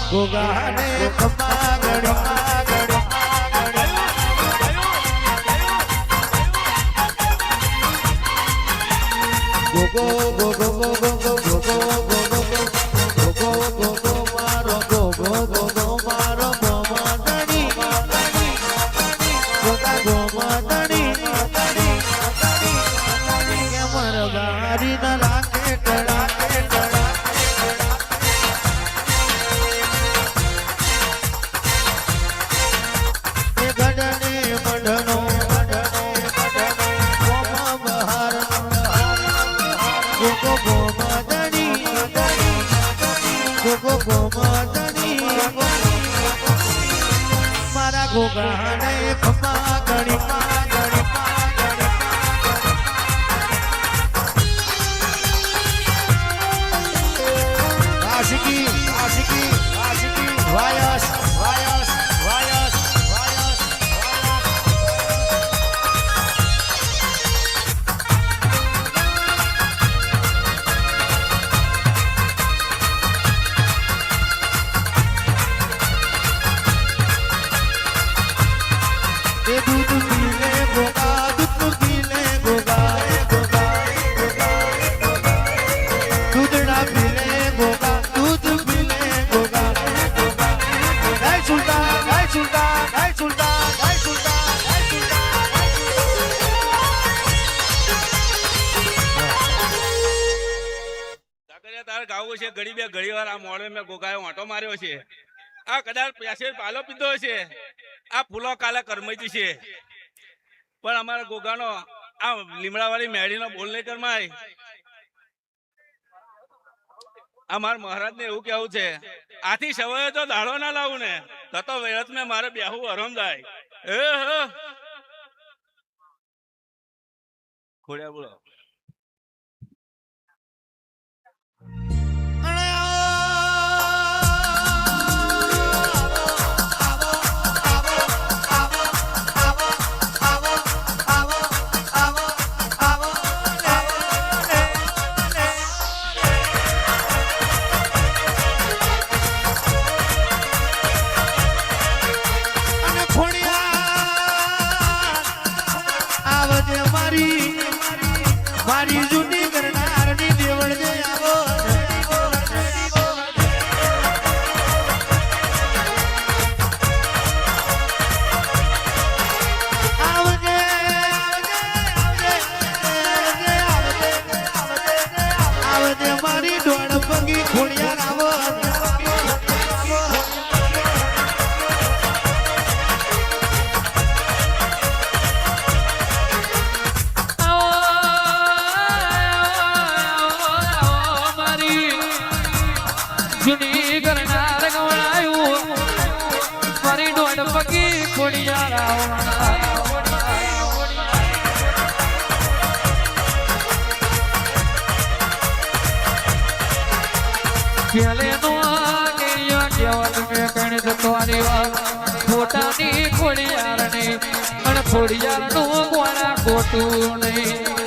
ગોગાને ખમા ગણી go go go go go go go go go go go go મારો go go go go મારો go માતણી Goga go માતણી કે મર ગારી ના લાગે કડા મારા ગોગાને ખમા ગણી Aashiqui Aashiqui Aashiqui voice voice voice voice दूध पीले गोगा दूध पीले गोगा दूधड़ा पीले गोगा दूध पीले गोगा गाय सुल्तान गाय सुल्तान गाय सुल्तान गाय सुल्तान गाय સુલ્તાન તારે ગાવું છે ઘડી બે ઘડી વાર આ મોડે મેં ગોગાએ ઓંટો માર્યો છે આ કદાચ પ્યાસે પાલો પીધો છે આ ફૂલો કાલે કરમાઈ છે પણ અમારા ગોગાનો આ લીમડાવાળી મેળીનો બોલ નહીં કરમાય આ મારા મહારાજને એવું કેવું છે આથી સવારે તો દાડો ના લાવું ને તો વેળત મેં મારે બેહું હરમ જાય ખોડ્યા બોલો મારી જૂની કરનારની દેવળ જે આવો આવજે આવજે મારી દોડ પગી ખોડિયાર આવો જૂની કરનાર ગવડાયું મારી દોડ પગી ખોડિયાર પેલે નો કેવત મેં કણ તમારી વાત ખોટાની ખોડિયાર ની અને ખોડિયાર નું ગોળા ખોટું નહીં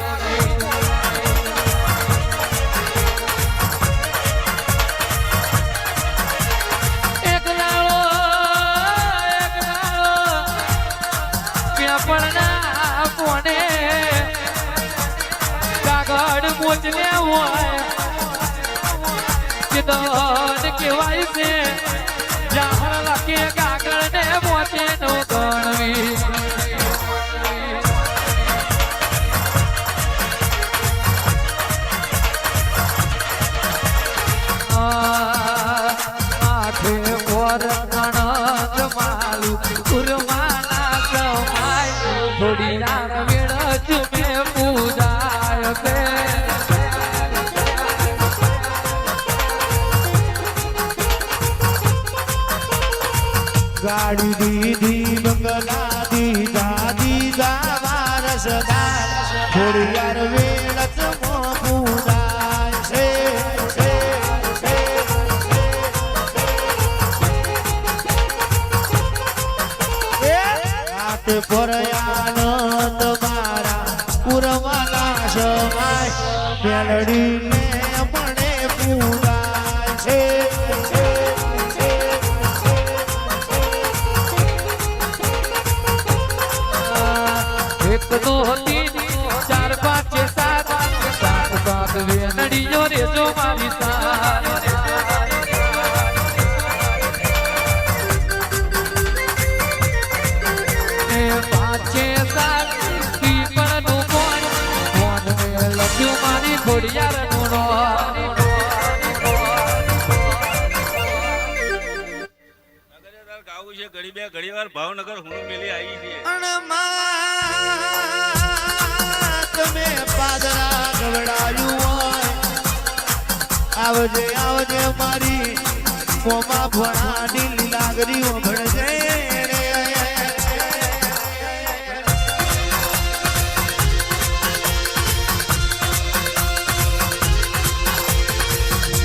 કાગળ મોચને હોય કે દોડ કેવાય છે જાહર લખે કાગળ ને મોચે નો ગણવી આખે ઓર ગણત માલું ઉરમાના સમાય થોડી યાર વેળ ચુમે પૂજાય છે ગાડી દીધી બંગલા દીધા દીધા વારસદાર થોડી યાર વેળ ચમો પૂજાય છે તે પર આનંદ મારા પુરવાના સમાય મેલડીને મને પૂરાય છે એક તો હતી 4 5 7 સાત સાત વેનડીઓ રે જો મારી સાર એ 5 7 પીપળનું કોણ કોણ મે લખ્યું મારી ખોડિયારનું નામ ગાવું છે ઘડી બે ઘડી વાર ભાવનગર હું મેલી આવી છે તમે પાદરા ગવડાયું હોય આવજે આવજે મારી મોમાં ભણાની લીલાગરીઓ ભણજે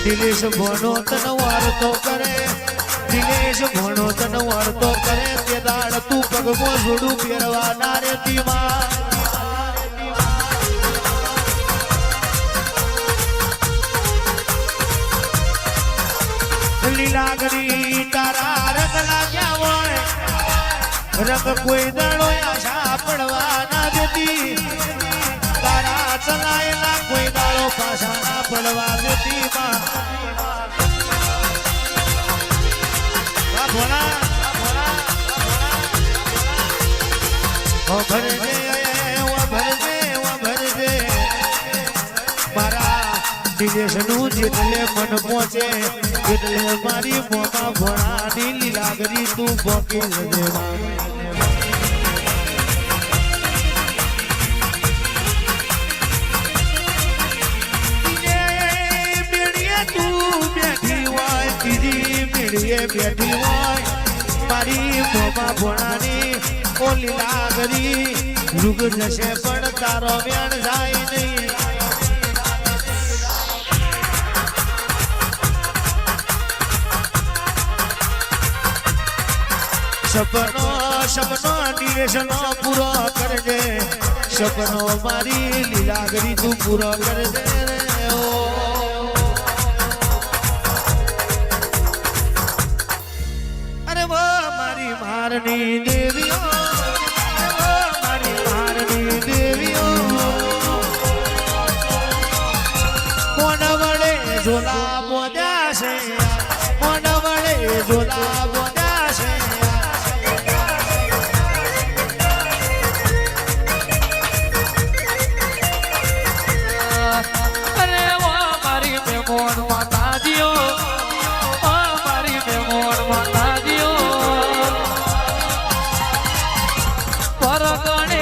દિલેશ ભણો તન વારતો કરે દિલેશ ભણો તન વારતો કરે તે દાડ તું પગમાં જોડું પહેરવાના રે તીમાં લીલાગરી તારા રંગ લાગ્યા હોય રંગ કોઈ દાડો આશા પડવા ના દેતી તારા ચલાયેલા કોઈ દાડો પાછા ના પડવા દેતી માં મારા દિનેશનું જેટલે મન પહોંચે એટલે મારી મોમાં ભણાની લીલાગરી તું બોકી દેવા બેઠી હોય મારી મોમાં ભણાની ઓલી લાગરી રૂગ જશે પણ તારો વેણ જાય નહીં સપનો સપનો નિવેશનો પૂરો કરજે સપનો મારી લીલાગરી તું પૂરો કરજે મારની દેવીઓ મારી મારની દેવીઓ કોણ વડે ઝોલા બોધ્યા છે કોણ વડે ઝોલા બોધ્યા છે અરે વા મારી મેમોન માતાજીઓ મારી મેમોન માતાજીઓ પરગણે